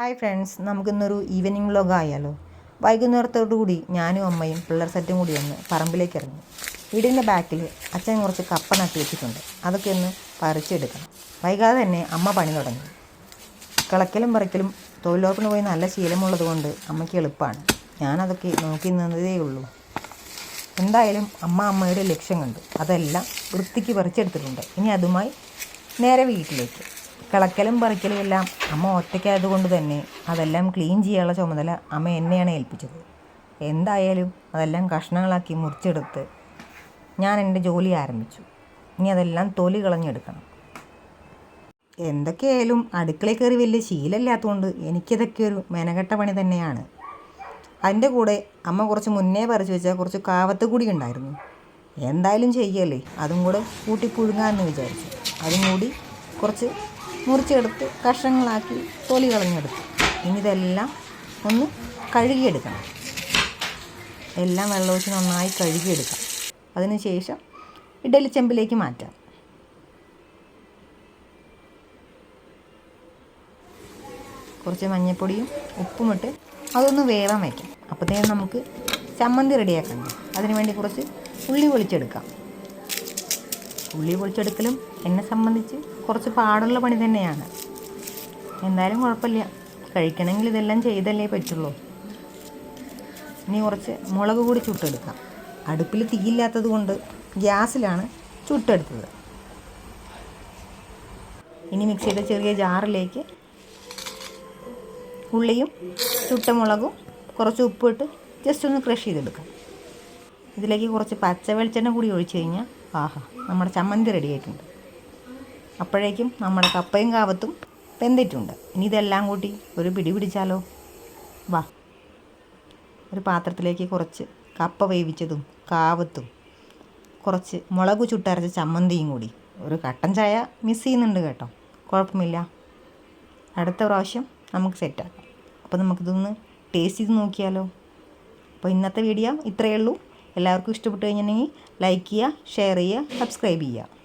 Hi friends, നമുക്കിന്നൊരു evening vlog ആയാലോ. വൈകുന്നേരത്തോടു കൂടി ഞാനും അമ്മയും പിള്ളേർ സെറ്റും കൂടി ഒന്ന് പറമ്പിലേക്ക് ഇറങ്ങി. വീടിൻ്റെ ബാക്കിൽ അച്ഛൻ കുറച്ച് കപ്പ നട്ടി വെച്ചിട്ടുണ്ട്. അതൊക്കെ ഒന്ന് പറിച്ചെടുക്കണം. വൈകാതെ തന്നെ അമ്മ പണി തുടങ്ങി. കിളക്കലും പറിക്കലും തൊഴിലുറപ്പിന് പോയി നല്ല ശീലമുള്ളത് കൊണ്ട് അമ്മയ്ക്ക് എളുപ്പമാണ്. ഞാനതൊക്കെ നോക്കി നിന്നതേ ഉള്ളൂ. എന്തായാലും അമ്മയുടെ ലക്ഷ്യം കണ്ടു. അതെല്ലാം വൃത്തിക്ക് പറിച്ചെടുത്തിട്ടുണ്ട്. ഇനി അതുമായി നേരെ വീട്ടിലേക്ക്. കിളക്കലും പറിക്കലും എല്ലാം അമ്മ ഒറ്റയ്ക്കായതുകൊണ്ട് തന്നെ അതെല്ലാം ക്ലീൻ ചെയ്യാനുള്ള ചുമതല അമ്മ എന്നെയാണ് ഏൽപ്പിച്ചത്. എന്തായാലും അതെല്ലാം കഷ്ണങ്ങളാക്കി മുറിച്ചെടുത്ത് ഞാൻ എൻ്റെ ജോലി ആരംഭിച്ചു. ഇനി അതെല്ലാം തൊലി കളഞ്ഞെടുക്കണം. എന്തൊക്കെയായാലും അടുക്കളയിൽ കയറി വലിയ ശീലമില്ലാത്തതുകൊണ്ട് എനിക്കിതൊക്കെ ഒരു മെനക്കെട്ട പണി തന്നെയാണ്. അതിൻ്റെ കൂടെ അമ്മ കുറച്ച് മുന്നേ പറിച്ചു വെച്ചാൽ കുറച്ച് കാവത്ത് കൂടി ഉണ്ടായിരുന്നു. എന്തായാലും ചെയ്യല്ലേ, അതും കൂടെ കൂട്ടി പുഴുങ്ങാമെന്ന് വിചാരിച്ചു. അതും കൂടി കുറച്ച് മുറിച്ചെടുത്ത് കഷ്ണങ്ങളാക്കി തൊലി കളഞ്ഞെടുത്തു. ഇനി ഇതെല്ലാം ഒന്ന് കഴുകിയെടുക്കണം. എല്ലാം വെള്ളമൊഴിച്ച് നന്നായി കഴുകിയെടുക്കാം. അതിന് ശേഷം ഇഡലി ചെമ്പിലേക്ക് മാറ്റാം. കുറച്ച് മഞ്ഞൾപ്പൊടിയും ഉപ്പുമിട്ട് അതൊന്ന് വേവാൻ വയ്ക്കാം. അപ്പോഴത്തേനും നമുക്ക് ചമ്മന്തി റെഡിയാക്കണം. അതിന് വേണ്ടി കുറച്ച് ഉള്ളി പൊളിച്ചെടുക്കാം. ഉള്ളി പൊളിച്ചെടുക്കലും എന്നെ സംബന്ധിച്ച് കുറച്ച് പാടുള്ള പണി തന്നെയാണ്. എന്തായാലും കുഴപ്പമില്ല, കഴിക്കണമെങ്കിൽ ഇതെല്ലാം ചെയ്തല്ലേ പറ്റുള്ളൂ. ഇനി കുറച്ച് മുളക് കൂടി ചുട്ടെടുക്കാം. അടുപ്പിൽ തീയില്ലാത്തത് കൊണ്ട് ഗ്യാസിലാണ് ചുട്ടെടുത്തത്. ഇനി മിക്സിയുടെ ചെറിയ ജാറിലേക്ക് ഉള്ളിയും ചുട്ട മുളകും കുറച്ച് ഉപ്പിട്ട് ജസ്റ്റ് ഒന്ന് ക്രഷ് ചെയ്തെടുക്കാം. ഇതിലേക്ക് കുറച്ച് പച്ച വെളിച്ചെണ്ണ കൂടി ഒഴിച്ച് കഴിഞ്ഞാൽ നമ്മുടെ ചമ്മന്തി റെഡി ആയിട്ടുണ്ട്. അപ്പോഴേക്കും നമ്മുടെ കപ്പയും കാവത്തും വെന്തിട്ടുണ്ട്. ഇനി ഇതെല്ലാം കൂട്ടി ഒരു പിടി പിടിച്ചാലോ. ഒരു പാത്രത്തിലേക്ക് കുറച്ച് കപ്പ വേവിച്ചതും കാവത്തും കുറച്ച് മുളക് ചുട്ടരച്ച ചമ്മന്തിയും കൂടി. ഒരു കട്ടൻ ചായ മിസ് ചെയ്യുന്നുണ്ട് കേട്ടോ, കുഴപ്പമില്ല. അടുത്ത പ്രാവശ്യം നമുക്ക് സെറ്റാക്കാം. അപ്പോൾ നമുക്കിതൊന്ന് ടേസ്റ്റ് ചെയ്ത് നോക്കിയാലോ. അപ്പോൾ ഇന്നത്തെ വീഡിയോ ഇത്രയേ ഉള്ളൂ. എല്ലാവർക്കും ഇഷ്ടപ്പെട്ട് കഴിഞ്ഞിട്ടുണ്ടെങ്കിൽ ലൈക്ക് ചെയ്യുക, ഷെയർ ചെയ്യുക, സബ്സ്ക്രൈബ് ചെയ്യുക.